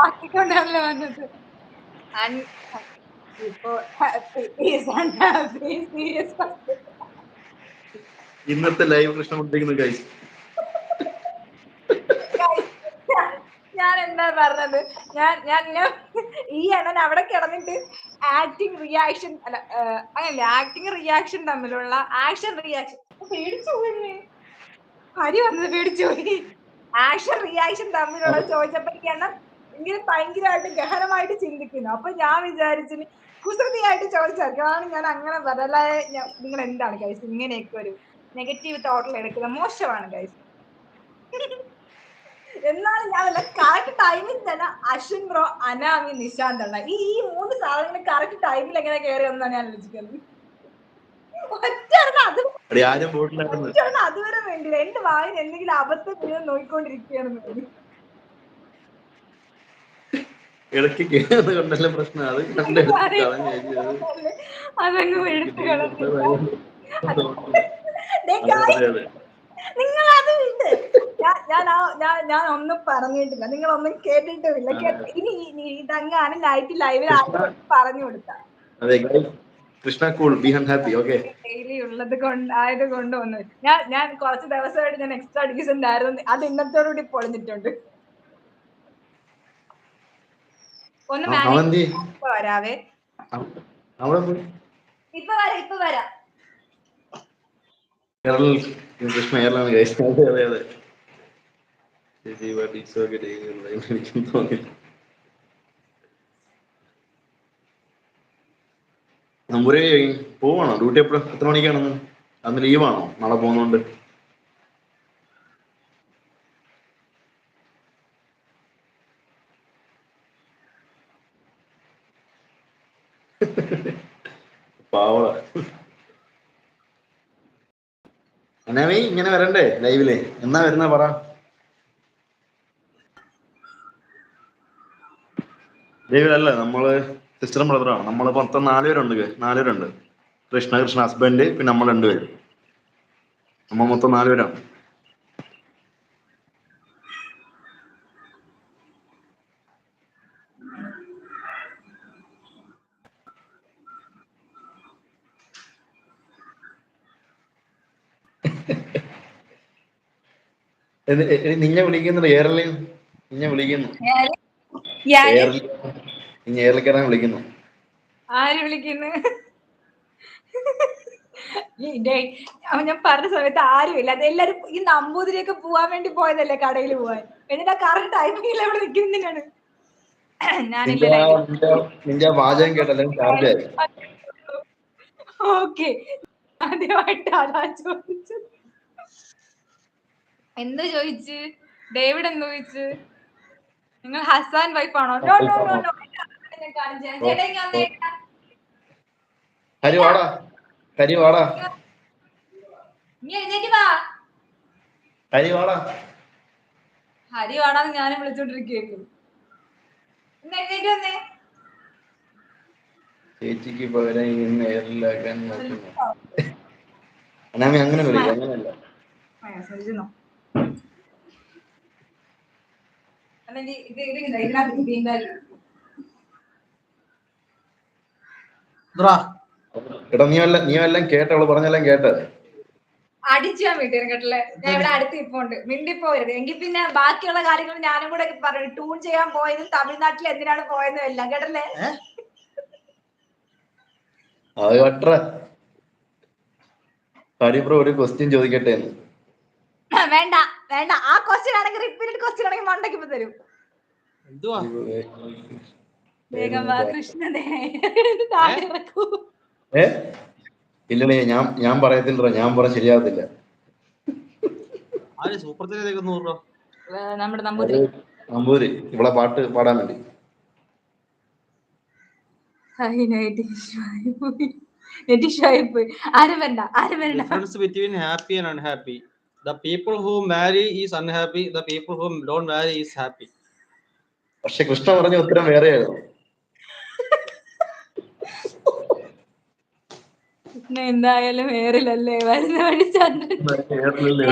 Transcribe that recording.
ആക്കിക്കൊണ്ടല്ലേ വന്നത്. ഇപ്പോ ഇന്നത്തെ ലൈവ് പ്രശ്നം കൊണ്ടിരിക്കുന്നു ഗൈസ്. ഞാൻ എന്താ പറഞ്ഞത്, ഞാൻ ഈ അണ്ണൻ അവിടെ കിടന്നിട്ട് ആക്ടിങ് റിയാക്ഷൻ അല്ല അങ്ങനല്ലേ, ആക്ടിങ് റിയാക്ഷൻ തമ്മിലുള്ള ആക്ഷൻ റിയാക്ഷൻ പേടിച്ചു പോയി. ഹരി വന്നത് പേടിച്ചു പോയി. ആക്ഷൻ റിയാക്ഷൻ തമ്മിലുള്ള ചോദിച്ചപ്പോഴേക്കാണ് ഇങ്ങനെ ഭയങ്കരമായിട്ട് ഗഹനമായിട്ട് ചിന്തിക്കുന്നു. അപ്പൊ ഞാൻ വിചാരിച്ചു കുസൃതിയായിട്ട് ചോദിച്ചായിരിക്കും. അതാണ് ഞാൻ അങ്ങനെ പറഞ്ഞത്. അല്ലാതെ നിങ്ങൾ എന്താണ് ഗൈസ് ഇങ്ങനെയൊക്കെ ഒരു നെഗറ്റീവ് തോട്ടിൽ എടുക്കുന്നത്? മോശമാണ് ഗൈസ്. എന്നാലും ഞാൻ കറക്റ്റ് ടൈമിൽ തന്നെ അശ്വിൻ ബ്രോ, അനാമി, നിശാന്ത് അണ്ണ ഈ 3 സാധനങ്ങൾ കറക്റ്റ് ടൈമിൽ എങ്ങനെ കയറി വന്നാണ് ഞാൻ ആലോചിക്കുന്നത്. അതുവരെ വേണ്ടില്ല. എന്റെ വായിൽ എന്തെങ്കിലും അബദ്ധം വീണ് നോക്കിക്കൊണ്ടിരിക്കുകയാണെന്ന്. ഇടയ്ക്ക് കേറുന്നത് കൊണ്ടല്ല പ്രശ്നം, അത് അതങ്ങ് എടുത്തു കളഞ്ഞില്ല. നിങ്ങൾ അത് വിട്ട്, ഞാൻ ഒന്നും പറഞ്ഞിട്ടില്ല, നിങ്ങൾ ഒന്നും കേട്ടിട്ടുമില്ല. ഇനി ഇതങ്ങാണ് നൈറ്റ് ലൈവിൽ പറഞ്ഞു കൊടുത്ത Krishna cool be happy. Okay, daily ഉള്ളത് ആയത് കൊണ്ട് വന്നു. ഞാൻ കുറച്ച് ദിവസമായിട്ട് ഞാൻ എക്സ്ട്രാ ഡീസന്റ് ആയിരുന്നു. അത് ഇന്നത്തോടുകൂടി പൊളിഞ്ഞിട്ടുണ്ട്. ഒന്ന് വരാവേ. ഇപ്പൊ വരാം. കൃഷ്ണ എയർലാണ് ഗൈസ്. അതെ അതെ അതെ. നമ്പൂരി പോവാണോ? ഡ്യൂട്ടി എത്ര മണിക്കാണെന്ന്? അന്ന് ലീവാണോ? നാളെ പോകുന്നോണ്ട്. പാവ അനാമി ഇങ്ങനെ വരണ്ടേ ലൈവില്? എന്നാ വരുന്ന പറ. ലൈവിലല്ല, നമ്മള് സിസ്റ്ററും ബ്രദറാണ്. നമ്മള് മൊത്തം 4 പേരുണ്ട്. കൃഷ്ണ ഹസ്ബൻഡ്, പിന്നെ നമ്മൾ 2 പേര്. നമ്മൾ മൊത്തം 4 പേരാണ്. നിന്നെ വിളിക്കുന്നുണ്ട് എയർലൈൻ. നിന്നെ വിളിക്കുന്നു. എയർലിക്കാരനെ വിളിക്കുന്നു. ആര് വിളിക്കുന്നു? ഞാൻ പറഞ്ഞ സമയത്ത് ആരുമില്ല. അതെല്ലാരും ഈ നമ്പൂതിരിയൊക്കെ പോവാൻ വേണ്ടി പോയതല്ലേ കടയിൽ പോവാൻ. എന്നിട്ട് കറക്റ്റ് ടൈമിങ്ങിൽ എവിടെ നിൽക്കുന്നതിനാണ്. നിന്റെ വാചകം കേട്ടല്ലേ ചാർജ് ആയി. ഓക്കെ, ആദ്യമായിട്ട് അതാ ചോദിച്ചു. എന്ത് ചോദിച്ചു ഡേവിഡ്? എന്ത് ചോദിച്ചു? നിങ്ങൾ ഹസാൻ വൈഫാണോ? No no no no. Hari വാടാ. ഹരി വാടാന്ന് ഞാനും വിളിച്ചോണ്ടിരിക്കുന്നു. ചേച്ചിക്ക് പകരം ഇന്ന് എയറിലാക്കാൻ നോക്കുന്നു. അനാമി അങ്ങനെ വിളിക്കും, അങ്ങനെയല്ല. എടാ നീ എല്ലാം കേട്ട? അവള് പറഞ്ഞെല്ലാം കേട്ട? അടിച്ചു ഞാൻ വീട്ടിൽ കേട്ടല്ലേ. ഞാൻ ഇവിടെ അടുത്ത് ഇപ്പോണ്ട്, മിണ്ടിപ്പോയത്. എങ്കിൽ പിന്നെ ബാക്കിയുള്ള കാര്യങ്ങൾ ഞാനും കൂടെ പറയും. ടൂൺ ചെയ്യാൻ പോയതും തമിഴ്നാട്ടിൽ എന്തിനാണ് പോയതും എല്ലാം കേട്ടല്ലേ. ഒരു ക്വസ്റ്റ്യൻ ചോദിക്കട്ടെ? വേണ്ട വേണ്ട, ആ ക്വസ്റ്റ്യൻ ആണെങ്കിൽ റിപ്പീറ്റഡ് ക്വസ്റ്റ്യൻ ആണെങ്കിൽ മണ്ടയ്ക്ക് തരും. വേഗം വാ കൃഷ്ണനെ. ഇല്ലടേ, ഞാൻ പറയത്തില്ല. ഞാൻ പറഞ്ഞ ശരിയാകത്തില്ല. നമ്മുടെ നമ്പൂതിരി ഇവിടെ പാട്ട് പാടാൻ വേണ്ടി. Difference between happy and unhappy. The people who marry is unhappy. The people who don't marry is happy. പക്ഷെ കൃഷ്ണ പറഞ്ഞ ഉത്തരം വേറെയായിരുന്നു. കൃഷ്ണ എന്തായാലും ഏറിലല്ലേ വരുന്ന വഴി ചന്ദ്രൻ. കേരളത്തിലല്ലേ?